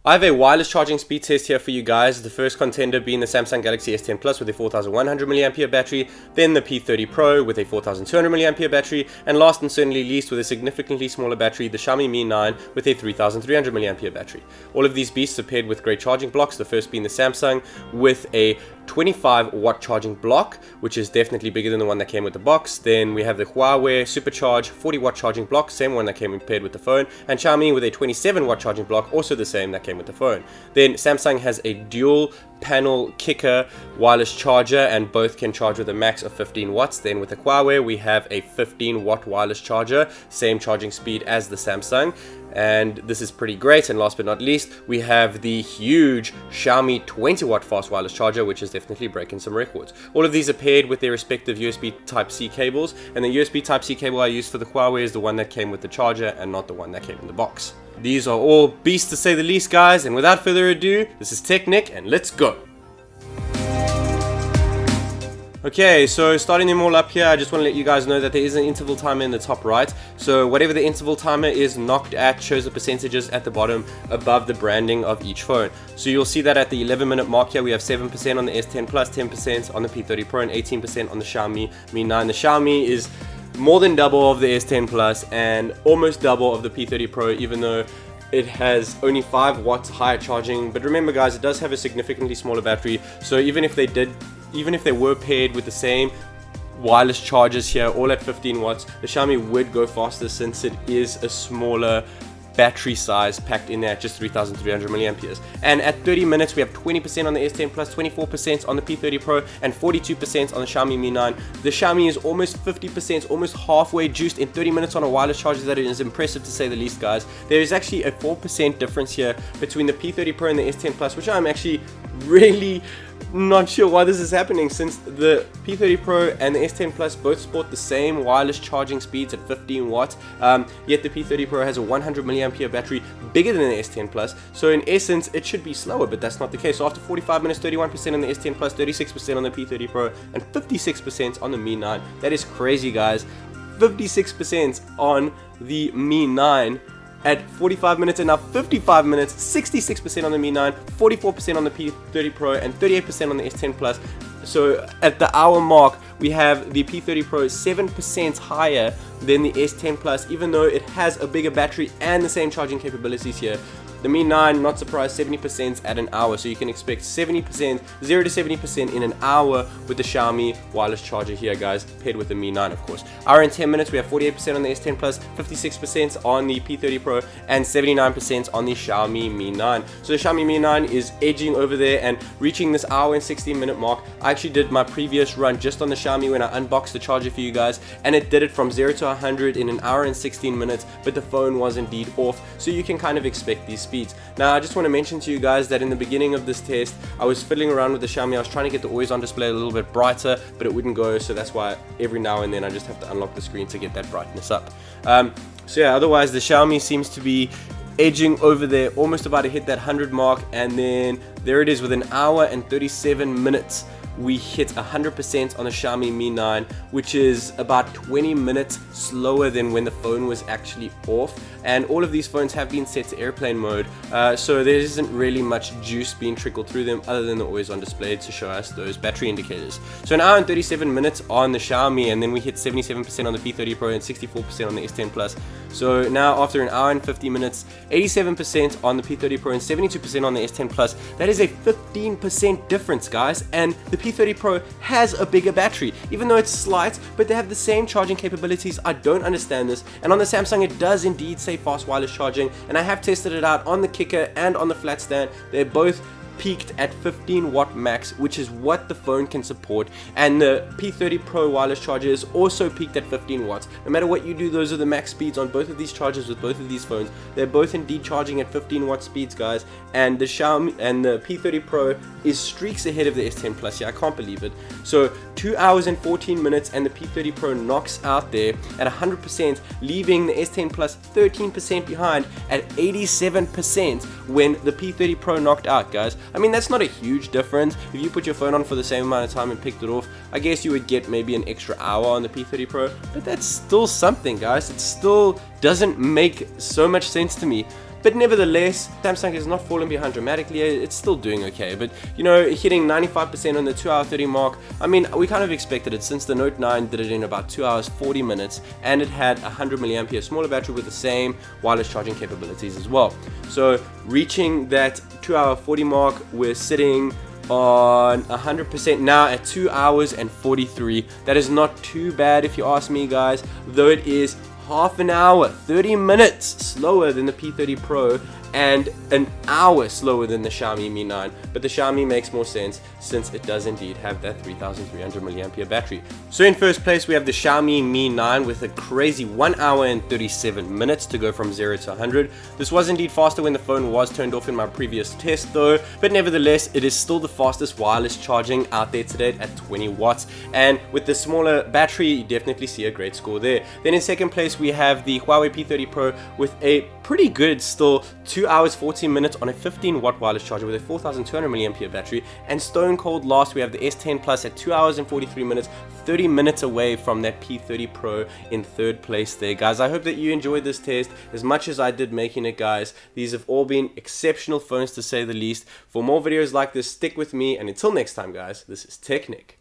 I have a wireless charging speed test here for you guys. The first contender being the Samsung Galaxy S10 Plus with a 4100 mAh battery, then the P30 Pro with a 4200 mAh battery, and last and certainly least with a significantly smaller battery, the Xiaomi Mi 9 with a 3300 mAh battery. All of these beasts are paired with great charging blocks, the first being the Samsung with a 25 watt charging block, which is definitely bigger than the one that came with the box. Then we have the Huawei Supercharge 40 watt charging block, same one that came paired with the phone, and Xiaomi with a 27 watt charging block, also the same that came with the phone. Then Samsung has a dual panel kicker wireless charger, and both can charge with a max of 15 watts. Then with the Huawei we have a 15 watt wireless charger, same charging speed as the Samsung, and this is pretty great. And last but not least, we have the huge Xiaomi 20 watt fast wireless charger, which is definitely breaking some records. All of these are paired with their respective USB Type-C cables, and the USB Type-C cable I use for the Huawei is the one that came with the charger and not the one that came in the box. These are all beasts to say the least, guys, and without further ado, this is TechNick and let's go! Okay, so starting them all up here, I just want to let you guys know that there is an interval timer in the top right. So whatever the interval timer is knocked at shows the percentages at the bottom above the branding of each phone. So you'll see that at the 11-minute mark here, we have 7% on the S10 Plus, 10% on the P30 Pro, and 18% on the Xiaomi Mi 9. The Xiaomi is more than double of the S10 Plus and almost double of the P30 Pro, even though it has only 5 watts higher charging. But remember guys, it does have a significantly smaller battery, so even if they were paired with the same wireless chargers here, all at 15 watts, the Xiaomi would go faster since it is a smaller battery size packed in there at just 3300 milliamperes. And at 30 minutes we have 20% on the S10 Plus, 24% on the P30 Pro, and 42% on the Xiaomi Mi 9. The Xiaomi is almost 50%, almost halfway juiced in 30 minutes on a wireless charger. That is impressive to say the least, guys. There is actually a 4% difference here between the P30 Pro and the S10 Plus, which I'm actually really not sure why this is happening, since the P30 Pro and the S10 Plus both sport the same wireless charging speeds at 15 watts, yet the P30 Pro has a 100 milliampere battery bigger than the S10 Plus, so in essence it should be slower, but that's not the case. So after 45 minutes, 31% on the S10 Plus, 36% on the P30 Pro, and 56% on the Mi 9. That is crazy, guys. 56% on the Mi 9 at 45 minutes, and now 55 minutes, 66% on the Mi 9, 44% on the P30 Pro, and 38% on the S10 Plus. So at the hour mark, we have the P30 Pro 7% higher than the S10 Plus, even though it has a bigger battery and the same charging capabilities here. The Mi 9, not surprised, 70% at an hour, so you can expect 70%, 0 to 70% in an hour with the Xiaomi wireless charger here, guys, paired with the Mi 9, of course. Hour and 10 minutes, we have 48% on the S10 Plus, 56% on the P30 Pro, and 79% on the Xiaomi Mi 9. So the Xiaomi Mi 9 is edging over there and reaching this hour and 16-minute mark. I actually did my previous run just on the Xiaomi when I unboxed the charger for you guys, and it did it from 0 to 100 in an hour and 16 minutes, but the phone was indeed off, so you can kind of expect these speeds. Now I just want to mention to you guys that in the beginning of this test I was fiddling around with the Xiaomi. I was trying to get the always on display a little bit brighter, but it wouldn't go, so that's why every now and then I just have to unlock the screen to get that brightness up. So yeah, otherwise the Xiaomi seems to be edging over there, almost about to hit that 100 mark, and then there it is. With an hour and 37 minutes we hit 100% on the Xiaomi Mi 9, which is about 20 minutes slower than when the phone was actually off. And all of these phones have been set to airplane mode, so there isn't really much juice being trickled through them other than the always on display to show us those battery indicators. So an hour and 37 minutes on the Xiaomi, and then we hit 77% on the P30 Pro and 64% on the S10 Plus. So now after an hour and 50 minutes, 87% on the P30 Pro and 72% on the S10 Plus. That is a 15% difference, guys, and the P30 Pro has a bigger battery, even though it's slight, but they have the same charging capabilities. I don't understand this. And on the Samsung it does indeed say fast wireless charging, and I have tested it out on the kicker and on the flat stand. They're both peaked at 15 watt max, which is what the phone can support, and the P30 Pro wireless charger is also peaked at 15 watts. No matter what you do, those are the max speeds on both of these chargers with both of these phones. They're both indeed charging at 15 watt speeds, guys, and the Xiaomi and the P30 Pro is streaks ahead of the S10 Plus here. I can't believe it. So 2 hours and 14 minutes and the P30 Pro knocks out there at 100%, leaving the S10 Plus 13% behind at 87% when the P30 Pro knocked out, guys. I mean, that's not a huge difference. If you put your phone on for the same amount of time and picked it off, I guess you would get maybe an extra hour on the P30 Pro, but that's still something, guys. It still doesn't make so much sense to me. but nevertheless, Samsung has not fallen behind dramatically. It's still doing okay, but you know, hitting 95% on the 2 hour 30 mark, I mean, we kind of expected it since the Note 9 did it in about 2 hours 40 minutes, and it had 100 milliampere smaller battery with the same wireless charging capabilities as well. So reaching that 2 hour 40 mark, we're sitting on 100% now at 2 hours and 43. That is not too bad if you ask me, guys, though it is half an hour, 30 minutes slower than the P30 Pro and an hour slower than the Xiaomi Mi 9, but the Xiaomi makes more sense since it does indeed have that 3300 milliampere battery. So in first place we have the Xiaomi Mi 9 with a crazy 1 hour and 37 minutes to go from 0 to 100. This was indeed faster when the phone was turned off in my previous test though, but nevertheless it is still the fastest wireless charging out there today at 20 watts, and with the smaller battery you definitely see a great score there. Then in second place we have the Huawei P30 Pro with a pretty good still 2 hours 14 minutes on a 15 watt wireless charger with a 4200 milliampere battery, and stone cold last we have the S10 Plus at 2 hours and 43 minutes, 30 minutes away from that P30 Pro in third place there, guys. I hope that you enjoyed this test as much as I did making it, guys. These have all been exceptional phones to say the least. For more videos like this, stick with me, and until next time, guys, this is TechNick.